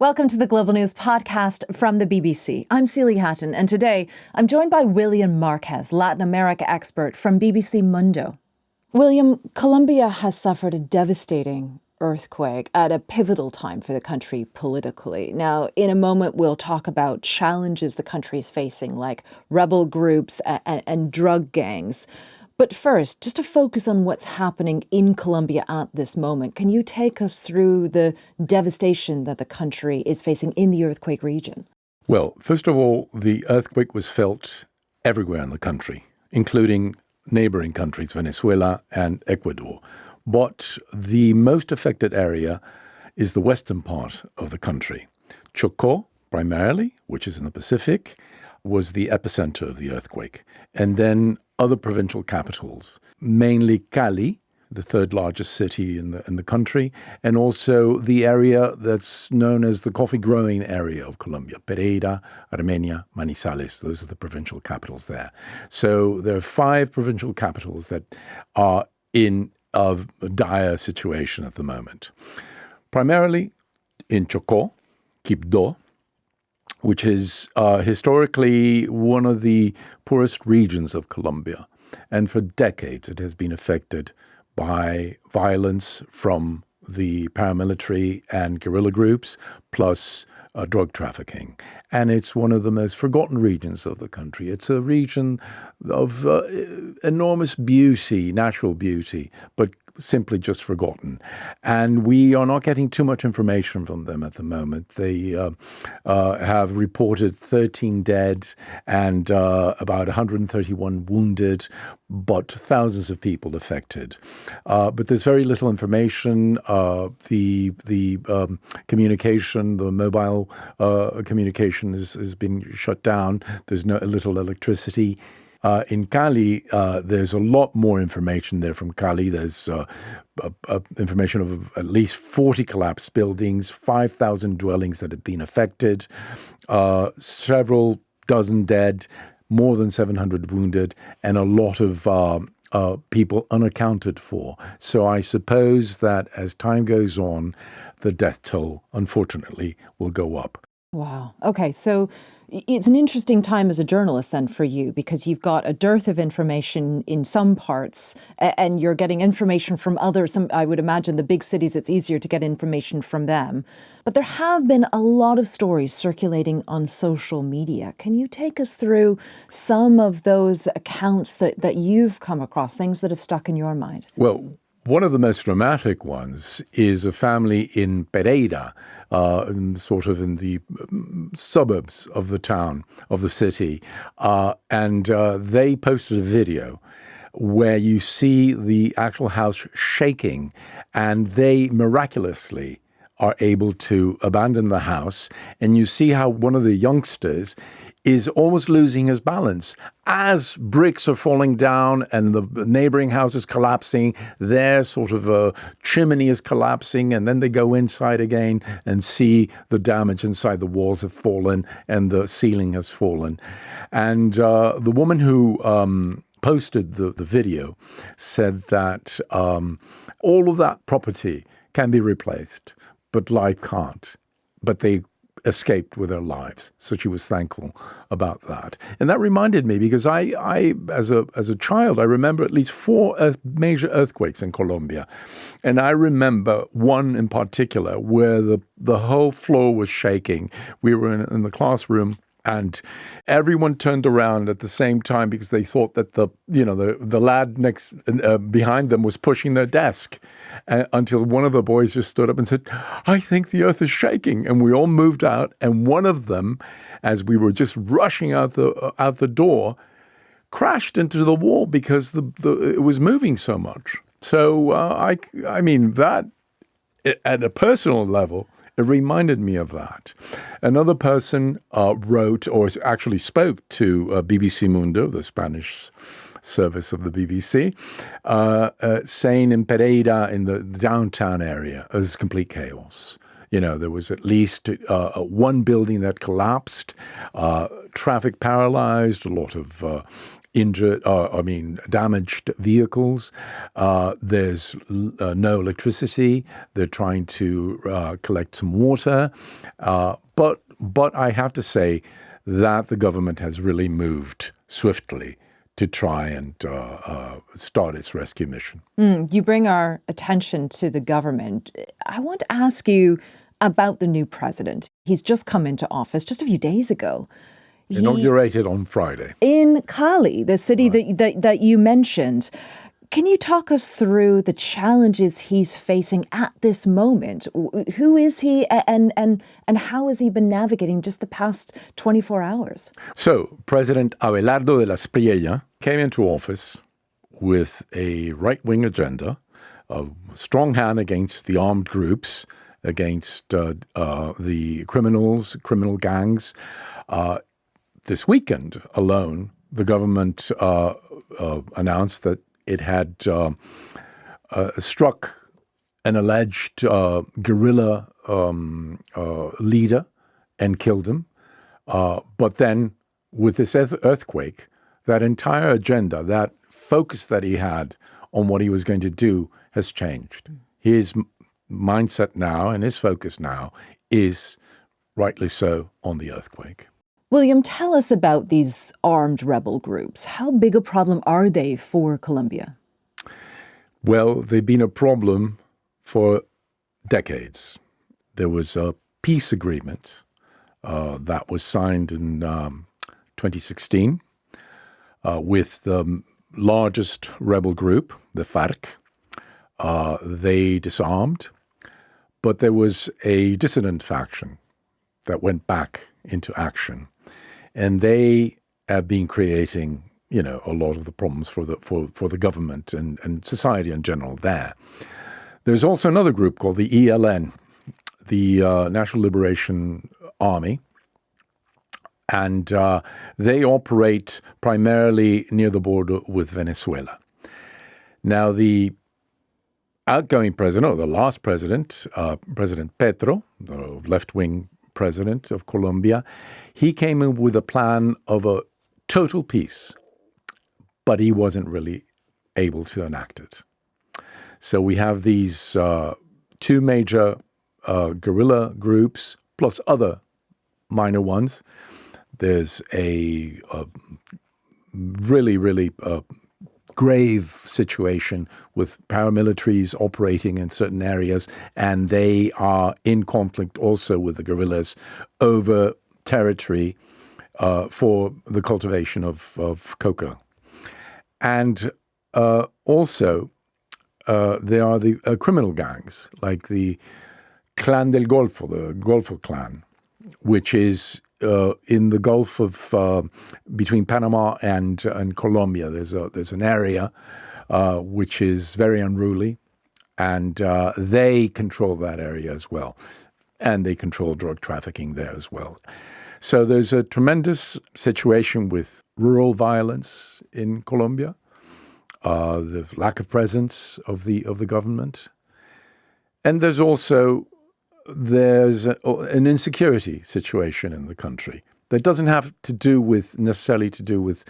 Welcome to the Global News podcast from the BBC. I'm Celia Hatton, and today I'm joined by William Marquez, Latin America expert from BBC Mundo. William, Colombia has suffered a devastating earthquake at a pivotal time for the country politically. Now, in a moment, we'll talk about challenges the country is facing, like rebel groups and drug gangs. But first, just to focus on what's happening in Colombia at this moment, can you take us through the devastation that the country is facing in the earthquake region? Well, first of all, the earthquake was felt everywhere in the country, including neighboring countries, Venezuela and Ecuador. But the most affected area is the western part of the country. Chocó, primarily, which is in the Pacific, was the epicenter of the earthquake. And then other provincial capitals, mainly Cali, the third largest city in the country, and also the area that's known as the coffee-growing area of Colombia, Pereira, Armenia, Manizales. Those are the provincial capitals there. So there are 5 provincial capitals that are in a dire situation at the moment. Primarily in Chocó, Quibdó, which is historically one of the poorest regions of Colombia. And for decades, it has been affected by violence from the paramilitary and guerrilla groups, plus drug trafficking. And it's one of the most forgotten regions of the country. It's a region of enormous beauty, natural beauty, but simply just forgotten. And we are not getting too much information from them at the moment. They have reported 13 dead and about 131 wounded, but thousands of people affected. But there's very little information. The communication, the mobile communication has been shut down. There's little electricity. In Cali, there's a lot more information there from Cali. There's information of at least 40 collapsed buildings, 5,000 dwellings that have been affected, several dozen dead, more than 700 wounded, and a lot of people unaccounted for. So I suppose that as time goes on, the death toll, unfortunately, will go up. Wow. Okay, so it's an interesting time as a journalist then for you, because you've got a dearth of information in some parts and you're getting information from others. I would imagine the big cities, it's easier to get information from them. But there have been a lot of stories circulating on social media. Can you take us through some of those accounts that you've come across, things that have stuck in your mind? Well, one of the most dramatic ones is a family in Pereira, sort of in the suburbs of the town, of the city. And they posted a video where you see the actual house shaking, and they miraculously are able to abandon the house. And you see how one of the youngsters is almost losing his balance as bricks are falling down and the neighboring house is collapsing. Their sort of chimney is collapsing, and then they go inside again and see the damage inside. The walls have fallen and the ceiling has fallen. And the woman who posted the video said that all of that property can be replaced, but life can't. But they escaped with their lives. So she was thankful about that. And that reminded me, because I as a child, I remember at least 4 major earthquakes in Colombia. And I remember one in particular where the whole floor was shaking. We were in the classroom, and everyone turned around at the same time because they thought that the lad next behind them was pushing their desk, until one of the boys just stood up and said, "I think the earth is shaking." And we all moved out. And one of them, as we were just rushing out the door, crashed into the wall because it was moving so much. So I mean that at a personal level, it reminded me of that. Another person wrote, or actually spoke to BBC Mundo, the Spanish service of the BBC, saying in Pereira, in the downtown area, it was complete chaos. You know, there was at least one building that collapsed, traffic paralyzed, a lot of damaged vehicles. There's no electricity. They're trying to collect some water. But I have to say that the government has really moved swiftly to try and start its rescue mission. You bring our attention to the government. I want to ask you about the new president. He's just come into office just a few days ago. Inaugurated on Friday. In Cali, the city that you mentioned. Can you talk us through the challenges he's facing at this moment? Who is he and how has he been navigating just the past 24 hours? So, President Abelardo de la Espriella came into office with a right-wing agenda, a strong hand against the armed groups, against the criminal gangs. This weekend alone, the government announced that it had struck an alleged guerrilla leader and killed him. But then with this earthquake, that entire agenda, that focus that he had on what he was going to do has changed. His mindset now and his focus now is, rightly so, on the earthquake. William, tell us about these armed rebel groups. How big a problem are they for Colombia? Well, they've been a problem for decades. There was a peace agreement that was signed in 2016 with the largest rebel group, the Farc. They disarmed, but there was a dissident faction that went back into action. And they have been creating, a lot of the problems for the government and society in general there. There's also another group called the ELN, the National Liberation Army, and they operate primarily near the border with Venezuela. Now, the outgoing president, or the last president, President Petro, the left-wing president of Colombia, he came in with a plan of a total peace, but he wasn't really able to enact it. So we have these two major guerrilla groups, plus other minor ones. There's a really grave situation with paramilitaries operating in certain areas, and they are in conflict also with the guerrillas over territory for the cultivation of cocoa. And also there are the criminal gangs, like the Clan del Golfo, the Golfo clan, which is in the Gulf of between Panama and Colombia. There's an area which is very unruly, and they control that area as well, and they control drug trafficking there as well. So there's a tremendous situation with rural violence in Colombia, the lack of presence of the government, and there's an insecurity situation in the country that doesn't have to do with necessarily to do with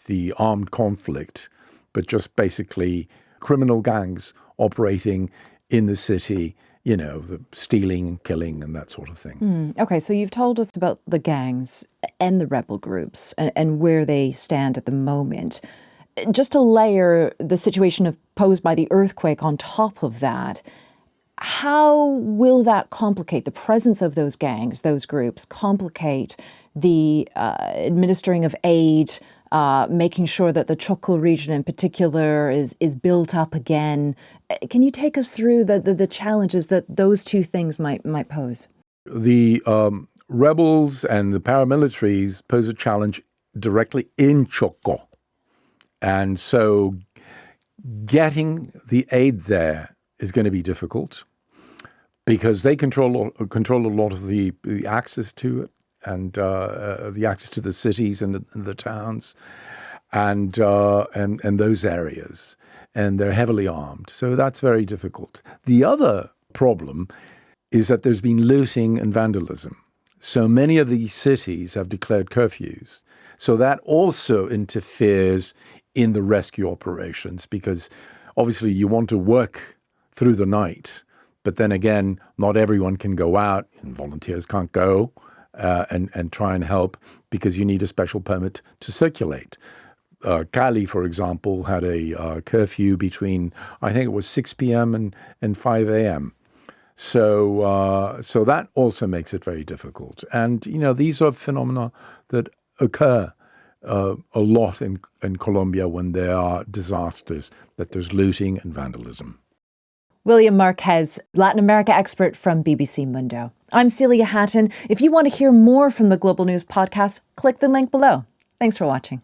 the armed conflict, but just basically criminal gangs operating in the city, the stealing and killing and that sort of thing. Okay, so you've told us about the gangs and the rebel groups and where they stand at the moment. Just to layer the situation posed by the earthquake on top of that, how will that complicate the presence of those gangs, those groups, complicate the administering of aid, making sure that the Choco region in particular is built up again? Can you take us through the challenges that those two things might pose? The rebels and the paramilitaries pose a challenge directly in Choco. And so getting the aid there is going to be difficult because they control a lot of the access to it and the access to the cities and the towns and those areas. And they're heavily armed. So that's very difficult. The other problem is that there's been looting and vandalism. So many of these cities have declared curfews. So that also interferes in the rescue operations because obviously you want to work through the night. But then again, not everyone can go out and volunteers can't go and try and help because you need a special permit to circulate. Cali, for example, had a curfew between, I think it was 6 p.m. and 5 a.m. So that also makes it very difficult. And, these are phenomena that occur a lot in Colombia when there are disasters, that there's looting and vandalism. William Marquez, Latin America expert from BBC Mundo. I'm Celia Hatton. If you want to hear more from the Global News Podcast, click the link below. Thanks for watching.